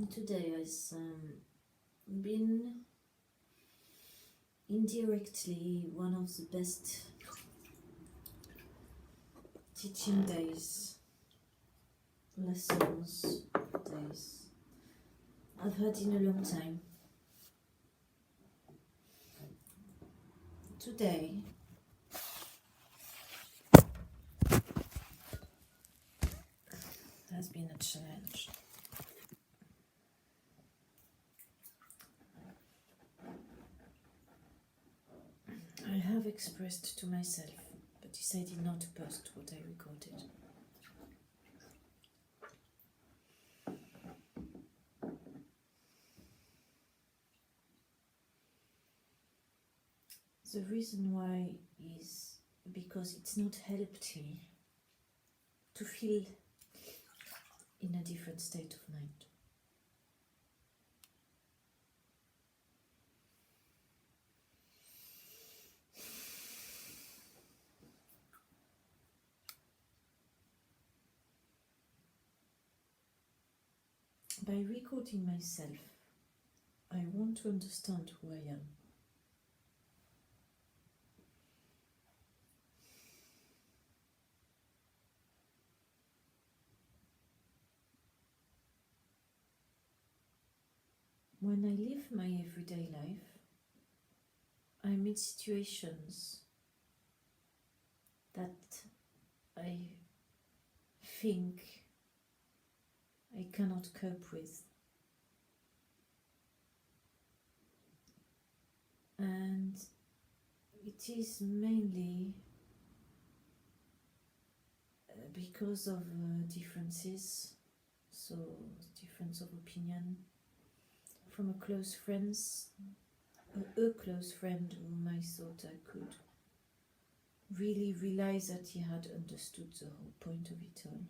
Today has been indirectly one of the best teaching days, lessons days I've had in a long time. Today has been a challenge. I have expressed to myself, but decided not to post what I recorded. The reason why is because it's not helped me to feel in a different state of mind. By recording myself, I want to understand who I am. When I live my everyday life, I meet situations that I think I cannot cope with. And it is mainly because of differences, so difference of opinion from a close friend whom I thought I could really realize that he had understood the whole point of it all.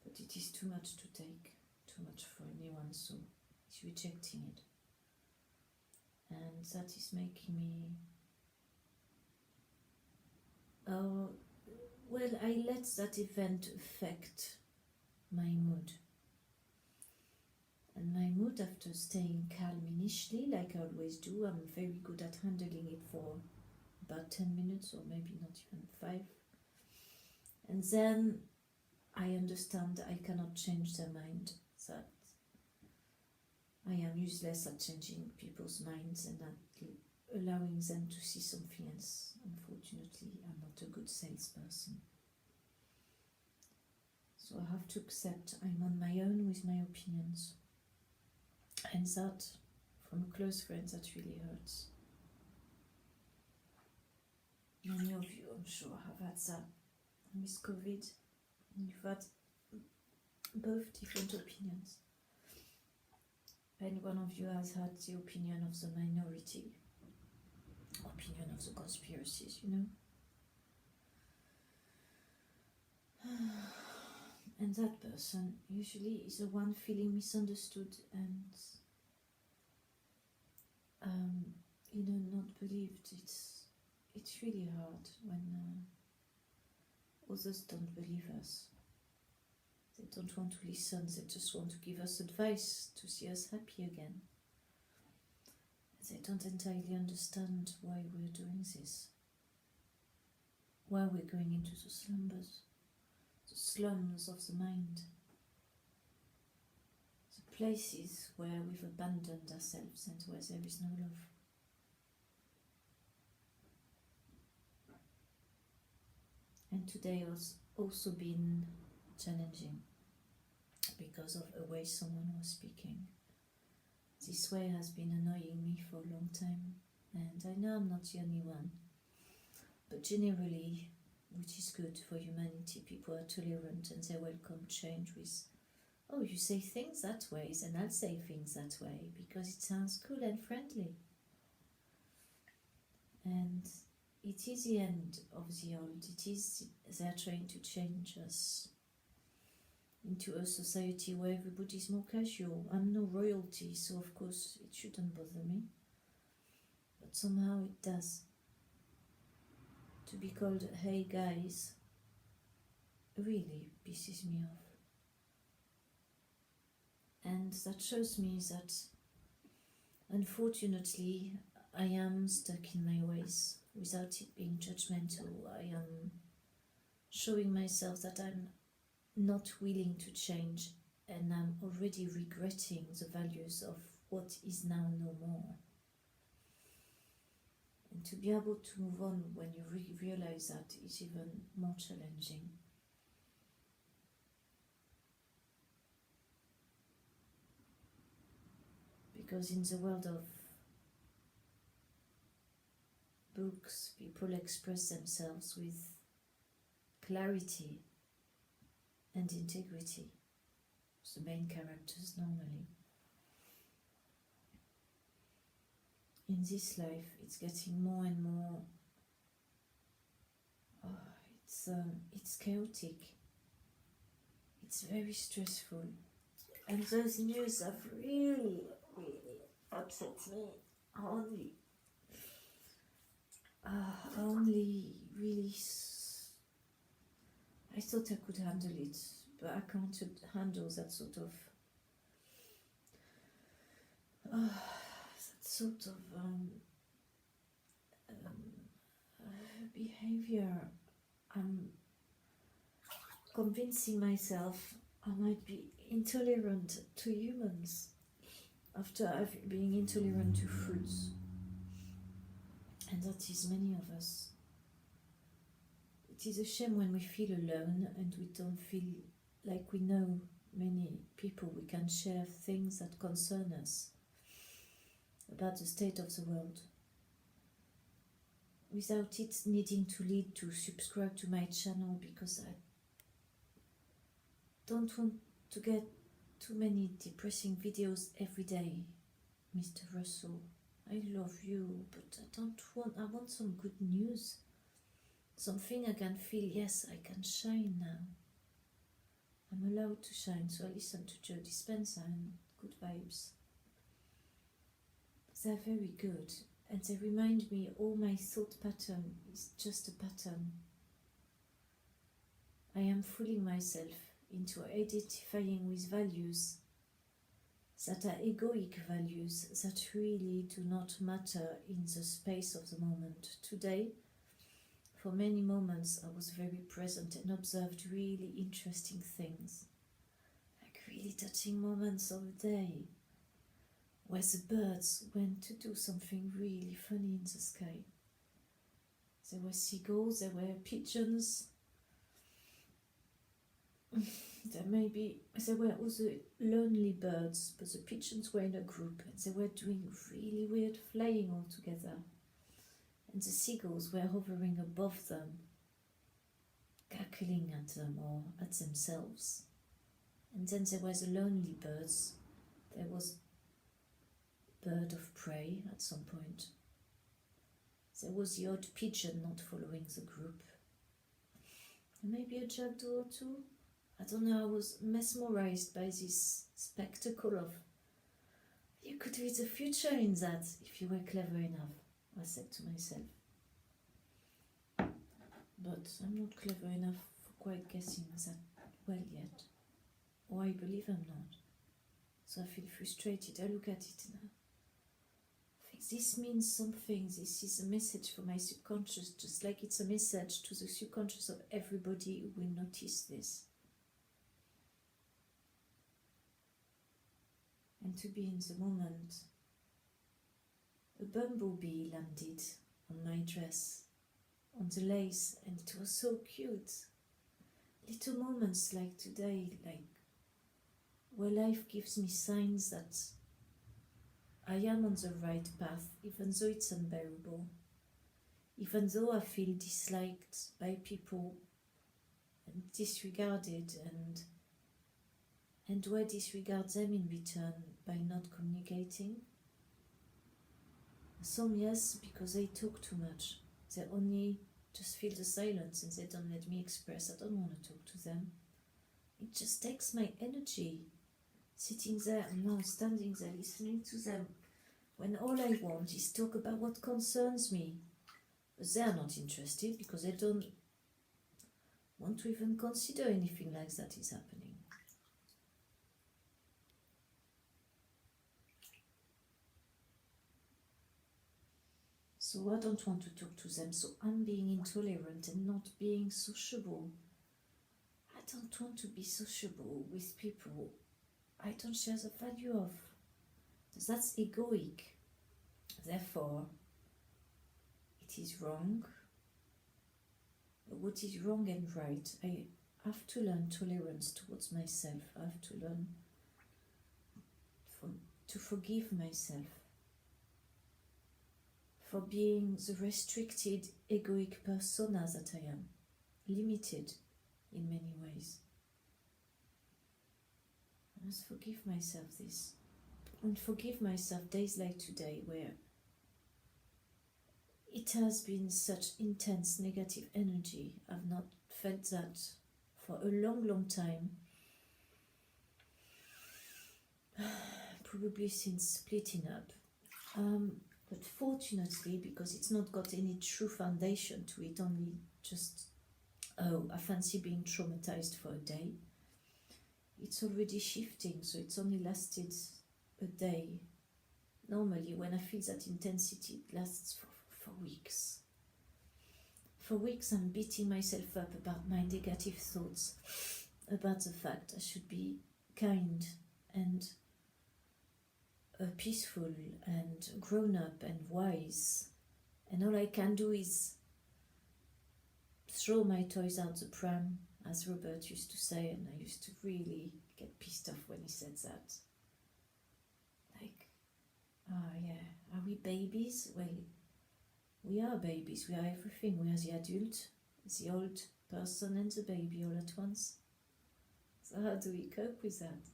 But it is too much to take, too much for anyone, so he's rejecting it. And that is making me... I let that event affect my mood. And my mood, after staying calm initially, like I always do, I'm very good at handling it for about 10 minutes or maybe not even 5. And then I understand I cannot change their mind, that I am useless at changing people's minds and at allowing them to see something else. Unfortunately, I'm not a good salesperson. So I have to accept I'm on my own with my opinions. And that, from a close friend, that really hurts. Many of you, I'm sure, have had that with COVID. You've had both different opinions. And one of you has had the opinion of the minority, opinion of the conspiracies, you know. And that person usually is the one feeling misunderstood and not believed. It's really hard when others don't believe us. They don't want to listen, they just want to give us advice to see us happy again. They don't entirely understand why we're doing this, why we're going into the slums of the mind, the places where we've abandoned ourselves and where there is no love. And today has also been challenging because of the way someone was speaking. This way has been annoying me for a long time, and I know I'm not the only one, but generally, which is good for humanity, people are tolerant and they welcome change with, oh, you say things that way, then I'll say things that way because it sounds cool and friendly. And it is the end of the old. It is they're trying to change us into a society where everybody's more casual. I'm no royalty, so of course it shouldn't bother me. But somehow it does. To be called, hey guys, really pisses me off. And that shows me that unfortunately I am stuck in my ways without it being judgmental. I am showing myself that I'm not willing to change, and I'm already regretting the values of what is now no more. And to be able to move on when you realize that is even more challenging. Because in the world of books, people express themselves with clarity and integrity, the main characters normally. In this life, it's getting more and more, it's chaotic, it's very stressful, and those news have really upset me. Only really, I thought I could handle it, but I can't handle that sort of behavior. I'm convincing myself I might be intolerant to humans after I've been intolerant to fruits, and that is many of us. It is a shame when we feel alone and we don't feel like we know many people we can share things that concern us about the state of the world, without it needing to lead to subscribe to my channel, because I don't want to get too many depressing videos every day. Mr. Russell, I love you, but I want some good news, something I can feel, yes, I can shine now. I'm allowed to shine, so I listen to Joe Dispenza and Good Vibes. They're very good, and they remind me all my thought pattern is just a pattern. I am fooling myself into identifying with values that are egoic values that really do not matter in the space of the moment. Today, for many moments, I was very present and observed really interesting things, like really touching moments of the day, where the birds went to do something really funny in the sky. There were seagulls, there were pigeons, there were also lonely birds, but the pigeons were in a group and they were doing really weird flying all together. And the seagulls were hovering above them, cackling at them or at themselves. And then there were the lonely birds. There was bird of prey at some point. There was the odd pigeon not following the group. And maybe a jackdaw or two. I don't know, I was mesmerized by this spectacle of, you could read the future in that if you were clever enough, I said to myself. But I'm not clever enough for quite guessing that well yet. Or I believe I'm not. So I feel frustrated. I look at it now. I think this means something. This is a message for my subconscious, just like it's a message to the subconscious of everybody who will notice this. And to be in the moment. A bumblebee landed on my dress, on the lace, and it was so cute. Little moments like today, like where life gives me signs that I am on the right path, even though it's unbearable, even though I feel disliked by people and disregarded, and do I disregard them in return by not communicating? Some yes, because they talk too much. They only just feel the silence and they don't let me express. I don't want to talk to them. It just takes my energy, sitting there and now standing there listening to them, when all I want is talk about what concerns me. But they are not interested because they don't want to even consider anything like that is happening. So I don't want to talk to them, so I'm being intolerant and not being sociable. I don't want to be sociable with people I don't share the value of. That's egoic. Therefore, it is wrong. What is wrong and right? I have to learn tolerance towards myself. I have to learn to forgive myself for being the restricted, egoic persona that I am, limited in many ways. I must forgive myself this, and forgive myself days like today where it has been such intense negative energy. I've not felt that for a long, long time. Probably since splitting up. But fortunately, because it's not got any true foundation to it, only just, oh, I fancy being traumatized for a day. It's already shifting, so it's only lasted a day. Normally, when I feel that intensity, it lasts for weeks. For weeks, I'm beating myself up about my negative thoughts, about the fact I should be kind and peaceful and grown up and wise, and all I can do is throw my toys out the pram, as Robert used to say, and I used to really get pissed off when he said that. Like, yeah, are we babies? Well, we are babies, we are everything. We are the adult, the old person and the baby all at once. So how do we cope with that?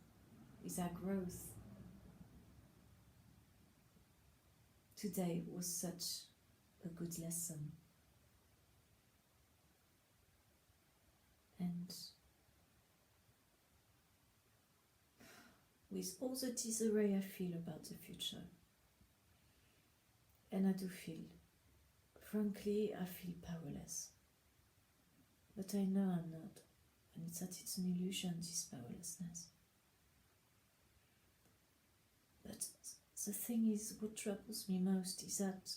With our growth? Today was such a good lesson. And with all the disarray I feel about the future, and I do feel, frankly, I feel powerless. But I know I'm not, and it's that it's an illusion, this powerlessness. But the thing is, what troubles me most is that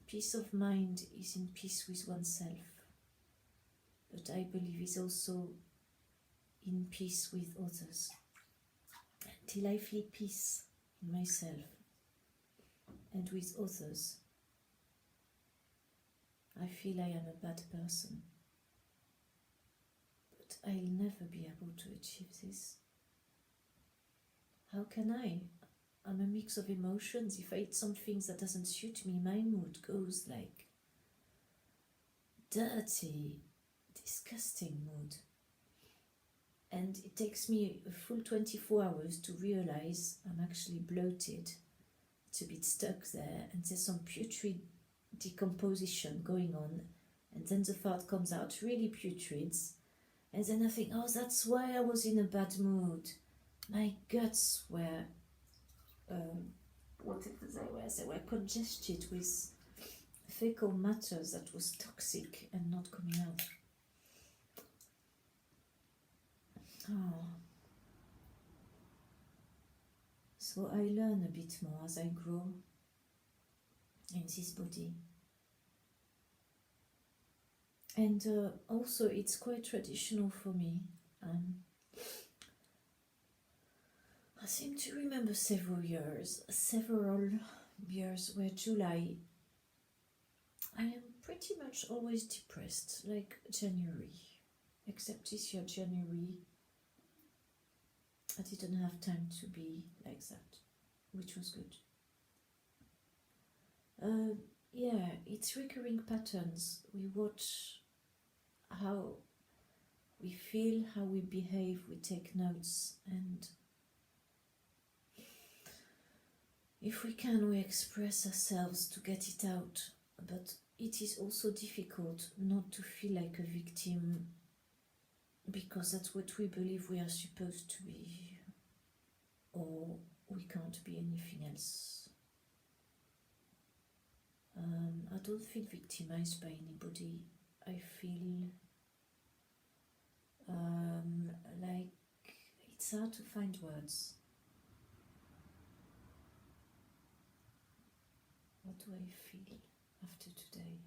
peace of mind is in peace with oneself, but I believe is also in peace with others. Until I feel peace in myself and with others, I feel I am a bad person. But I'll never be able to achieve this. How can I? I'm a mix of emotions. If I eat something that doesn't suit me, my mood goes like dirty, disgusting mood. And it takes me a full 24 hours to realize I'm actually bloated. It's a bit stuck there, and there's some putrid decomposition going on, and then the fart comes out really putrid, and then I think, oh, that's why I was in a bad mood. My guts were whatever they were congested with fecal matter that was toxic and not coming out. Oh. So I learn a bit more as I grow in this body. And also it's quite traditional for me. I seem to remember several years where July, I am pretty much always depressed, like January. Except this year, January, I didn't have time to be like that, which was good. Yeah, it's recurring patterns. We watch how we feel, how we behave, we take notes, and if we can, we express ourselves to get it out. But it is also difficult not to feel like a victim, because that's what we believe we are supposed to be, or we can't be anything else. I don't feel victimized by anybody. I feel like it's hard to find words. do I feel after today?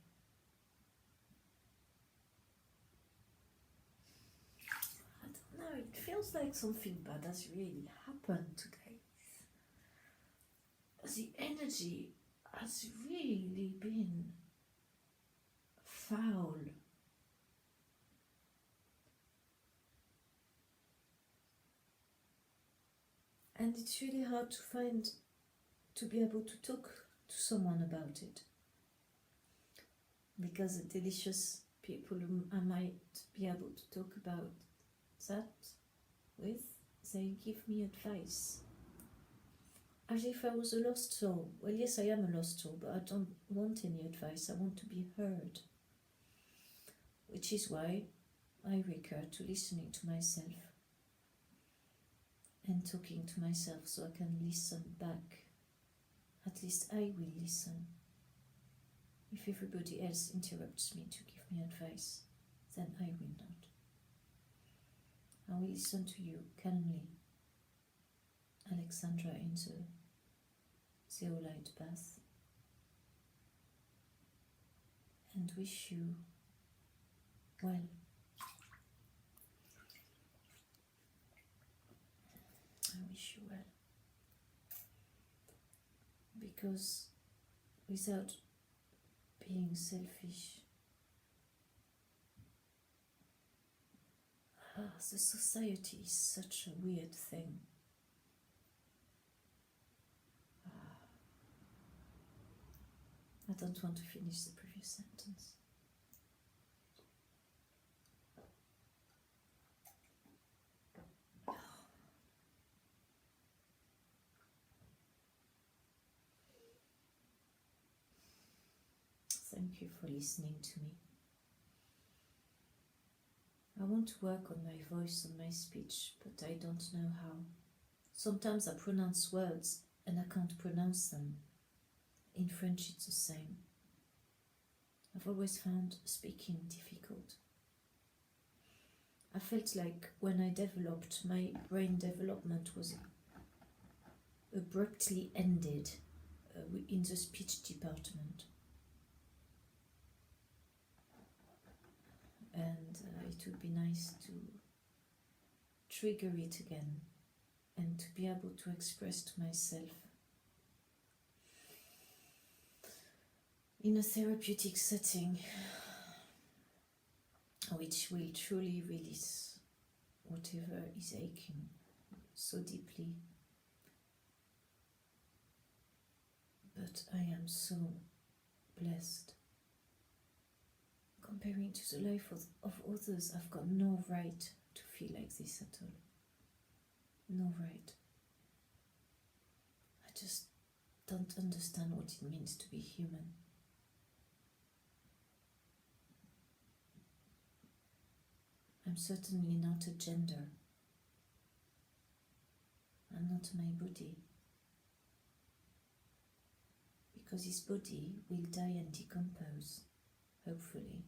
I don't know, it feels like something bad has really happened today. The energy has really been foul. And it's really hard to be able to talk to someone about it. Because the delicious people whom I might be able to talk about that with, they give me advice. As if I was a lost soul. Well, yes, I am a lost soul, but I don't want any advice. I want to be heard. Which is why I recur to listening to myself and talking to myself so I can listen back. At least I will listen. If everybody else interrupts me to give me advice, then I will not. I will listen to you calmly, Alexandra, in the zeolite bath, and wish you well. I wish you well, because without being selfish, the society is such a weird thing. I don't want to finish the previous sentence. Thank you for listening to me. I want to work on my voice, on my speech, but I don't know how. Sometimes I pronounce words and I can't pronounce them. In French it's the same. I've always found speaking difficult. I felt like when I developed, my brain development was abruptly ended in the speech department. And it would be nice to trigger it again and to be able to express to myself in a therapeutic setting which will truly release whatever is aching so deeply. But I am so blessed. Comparing to the life of others, I've got no right to feel like this at all. No right. I just don't understand what it means to be human. I'm certainly not a gender. I'm not my body. Because this body will die and decompose, hopefully.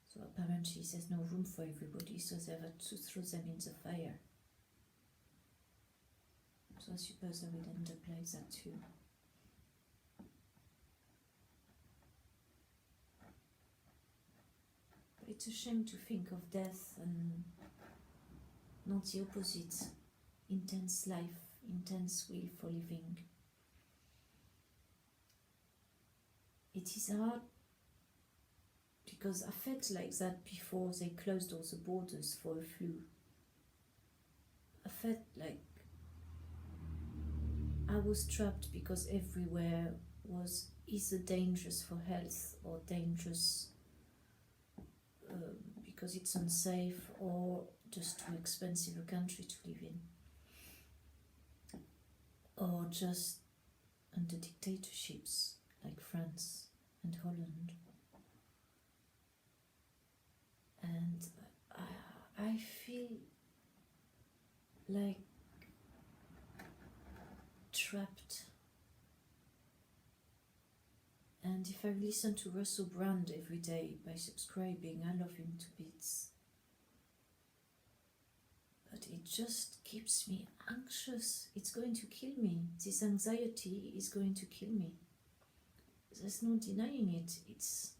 So apparently there's no room for everybody, so they have to throw them in the fire. So I suppose I will end up like that too. But it's a shame to think of death and not the opposite. Intense life, intense will for living. It is hard because I felt like that before they closed all the borders for a flu. I felt like I was trapped because everywhere was either dangerous for health or dangerous because it's unsafe or just too expensive a country to live in, or just under dictatorships like France and Holland. And I feel like trapped. And if I listen to Russell Brand every day by subscribing, I love him to bits. But it just keeps me anxious. It's going to kill me. This anxiety is going to kill me. There's no denying it. It's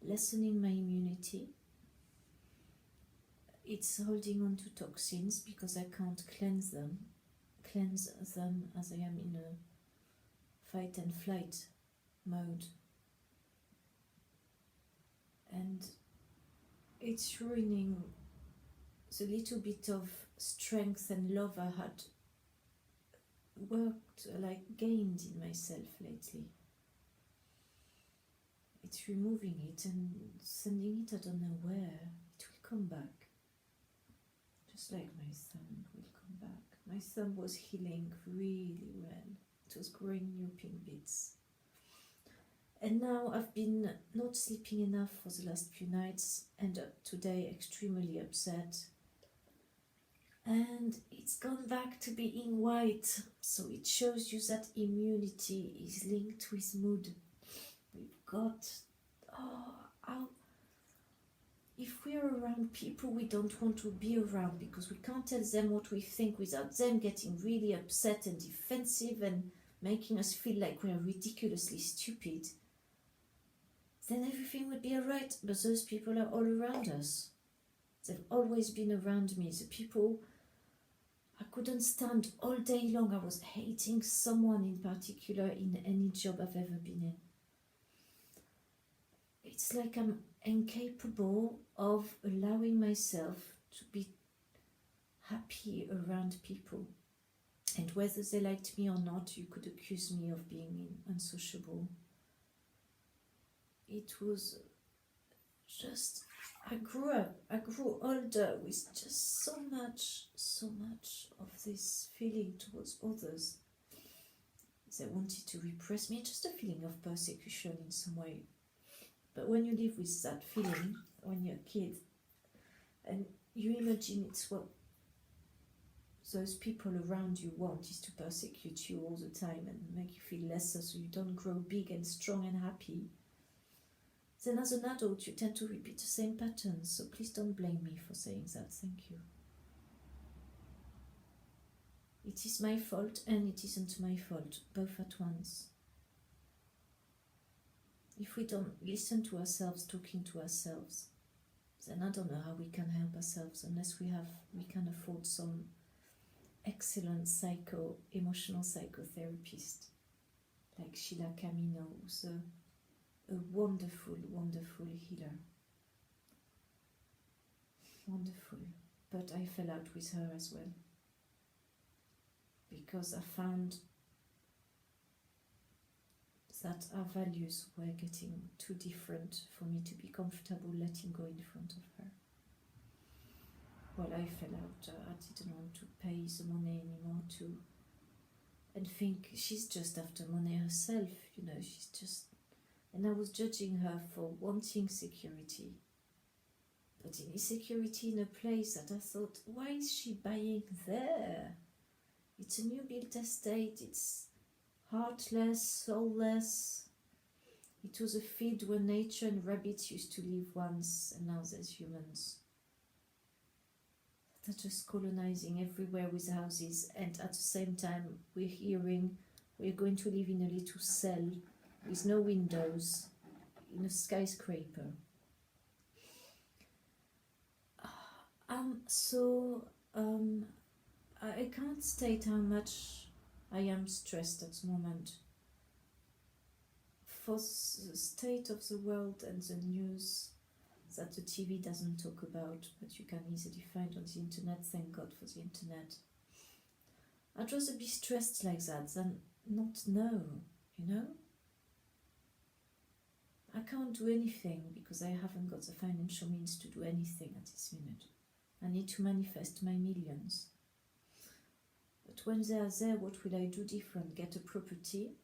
lessening my immunity. It's holding on to toxins because I can't cleanse them as I am in a fight and flight mode. And it's ruining the little bit of strength and love I had gained in myself lately. It's removing it and sending it I don't know where. It will come back. Just like my thumb will come back. My thumb was healing really well. It was growing new pink bits. And now I've been not sleeping enough for the last few nights, and today extremely upset. And it's gone back to being white. So it shows you that immunity is linked with mood. We've got, if we're around people we don't want to be around because we can't tell them what we think without them getting really upset and defensive and making us feel like we're ridiculously stupid, then everything would be alright. But those people are all around us. They've always been around me. The people I couldn't stand all day long. I was hating someone in particular in any job I've ever been in. It's like I'm incapable of allowing myself to be happy around people. And whether they liked me or not, you could accuse me of being unsociable. It was just, I grew older with just so much of this feeling towards others. They wanted to repress me, just a feeling of persecution in some way. But when you live with that feeling, when you're a kid, and you imagine it's what those people around you want, is to persecute you all the time and make you feel lesser so you don't grow big and strong and happy, then as an adult you tend to repeat the same patterns. So please don't blame me for saying that. Thank you. It is my fault and it isn't my fault, both at once. If we don't listen to ourselves talking to ourselves, then I don't know how we can help ourselves unless we can afford some excellent emotional psychotherapist like Sheila Camino, who's a wonderful healer. Wonderful. But I fell out with her as well because I found that our values were getting too different for me to be comfortable letting go in front of her. Well, I fell out. I didn't want to pay the money anymore and think she's just after money herself, she's just, and I was judging her for wanting security, but in insecurity in a place that I thought, why is she buying there? It's a new built estate, it's heartless, soulless. It was a field where nature and rabbits used to live once, and now there's humans. They're just colonizing everywhere with houses, and at the same time we're hearing we're going to live in a little cell with no windows in a skyscraper. I can't state how much I am stressed at the moment for the state of the world and the news that the TV doesn't talk about, but you can easily find on the internet. Thank God for the internet. I'd rather be stressed like that than not know, I can't do anything because I haven't got the financial means to do anything at this minute. I need to manifest my millions. But when they are there, what will I do different? Get a property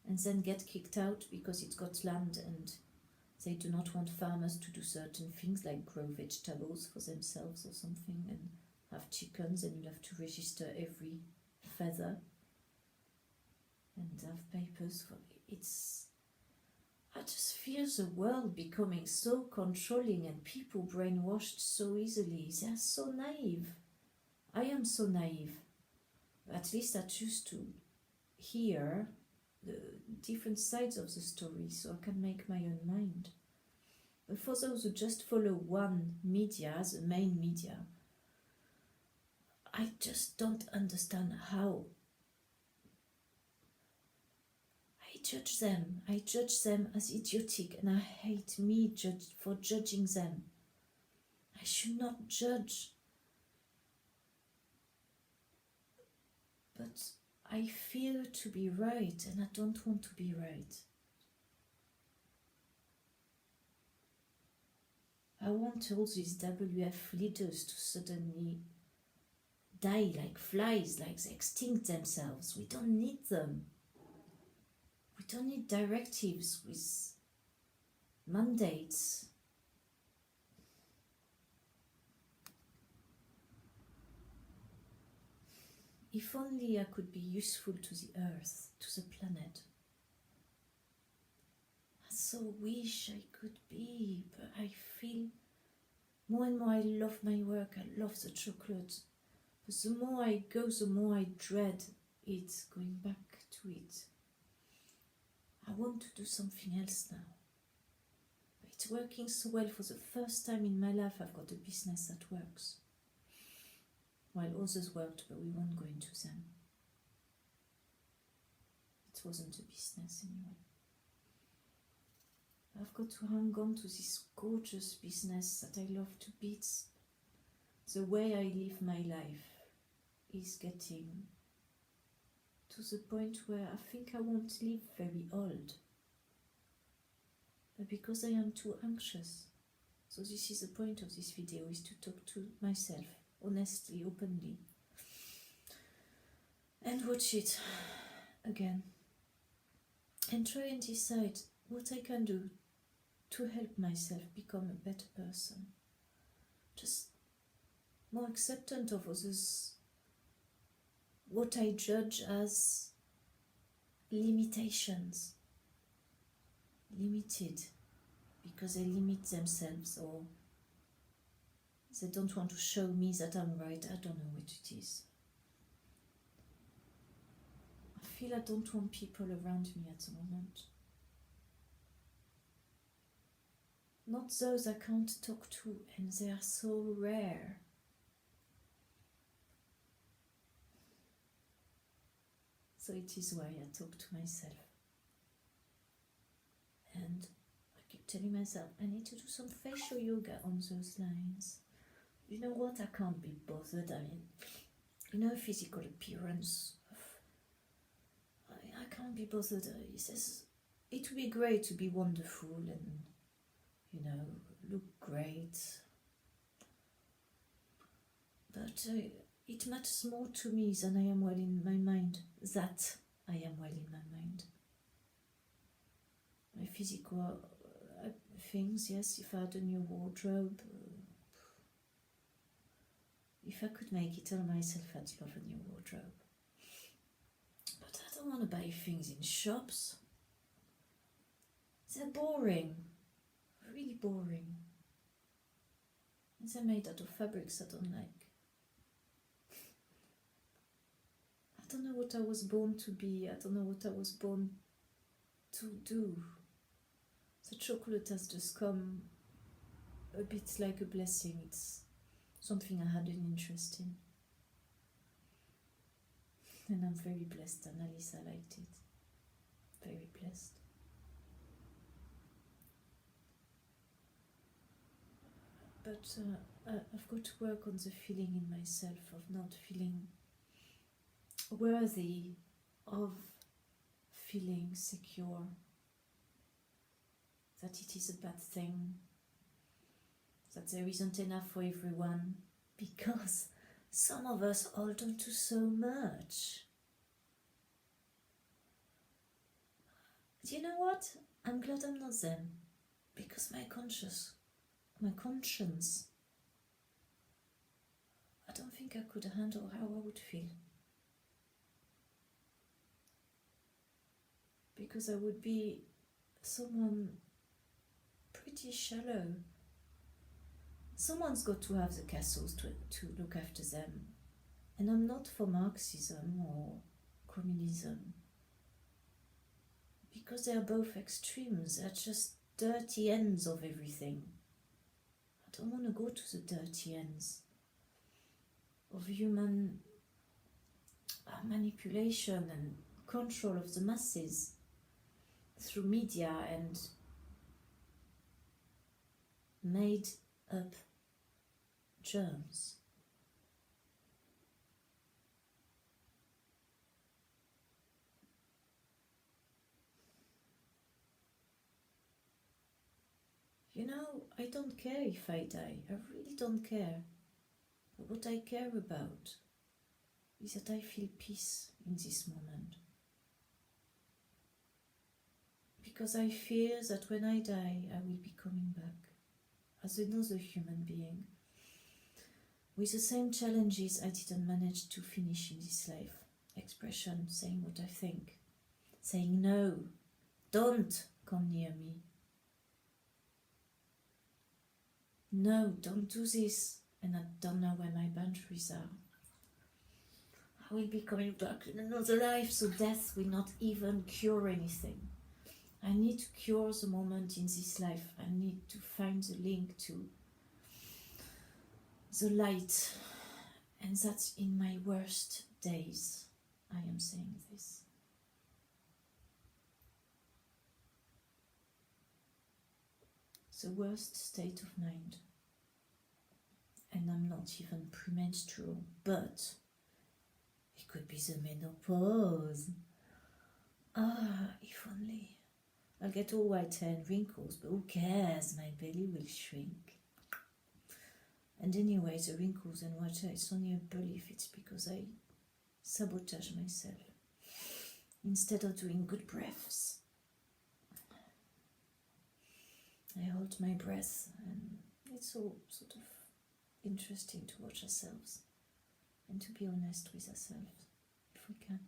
and then get kicked out because it's got land and they do not want farmers to do certain things like grow vegetables for themselves or something and have chickens, and you'll have to register every feather and have papers for it. I just fear the world becoming so controlling and people brainwashed so easily. They are so naive. I am so naive. At least I choose to hear the different sides of the story so I can make my own mind. But for those who just follow one media, the main media, I just don't understand how. I judge them. I judge them as idiotic, and I hate me for judging them. I should not judge. But I fear to be right, and I don't want to be right. I want all these WF leaders to suddenly die like flies, like they extinct themselves. We don't need them. We don't need directives with mandates. If only I could be useful to the earth, to the planet. I so wish I could be, but I feel more and more I love my work, I love the chocolate. But the more I go, the more I dread it, going back to it. I want to do something else now. But it's working so well. For the first time in my life, I've got a business that works. While others worked, but we won't go into them. It wasn't a business anyway. I've got to hang on to this gorgeous business that I love to bits. The way I live my life is getting to the point where I think I won't live very old. But because I am too anxious. So this is the point of this video, is to talk to myself, honestly, openly. And watch it again. And try and decide what I can do to help myself become a better person. Just more acceptant of others, what I judge as limitations. Limited, because they limit themselves, or they don't want to show me that I'm right. I don't know what it is. I feel I don't want people around me at the moment. Not those I can't talk to, and they are so rare. So it is why I talk to myself. And I keep telling myself, I need to do some facial yoga on those lines. You know what? I can't be bothered. I mean, physical appearance. I can't be bothered. He says, it would be great to be wonderful and, look great. But it matters more to me than I am well in my mind. That I am well in my mind. My physical things, yes, if I had a new wardrobe, if I could make it all myself, I'd love a new wardrobe. But I don't want to buy things in shops. They're boring, really boring. And they're made out of fabrics I don't like. I don't know what I was born to be. I don't know what I was born to do. The chocolate has just come a bit like a blessing. It's something I had an interest in. And I'm very blessed, and Alisa liked it. Very blessed. But I've got to work on the feeling in myself of not feeling worthy of feeling secure, that it is a bad thing, that there isn't enough for everyone, because some of us hold on to so much. Do you know what? I'm glad I'm not them, because my conscience, I don't think I could handle how I would feel. Because I would be someone pretty shallow. Someone's got to have the castles to look after them. And I'm not for Marxism or communism, because they are both extremes. They're just dirty ends of everything. I don't want to go to the dirty ends of human manipulation and control of the masses through media and made up germs. You know, I don't care if I die. I really don't care. But what I care about is that I feel peace in this moment. Because I fear that when I die, I will be coming back as another human being with the same challenges I didn't manage to finish in this life. Expression, saying what I think, saying no, don't come near me. No, don't do this, and I don't know where my boundaries are. I will be coming back in another life, so death will not even cure anything. I need to cure the moment in this life. I need to find the link to the light, and that's in my worst days. I am saying this. The worst state of mind. And I'm not even premenstrual, but it could be the menopause. If only. I'll get all white hair and wrinkles, but who cares? My belly will shrink. And anyway, the wrinkles and white hair, it's only a belief. It's because I sabotage myself instead of doing good breaths. I hold my breath, and it's all sort of interesting to watch ourselves and to be honest with ourselves if we can.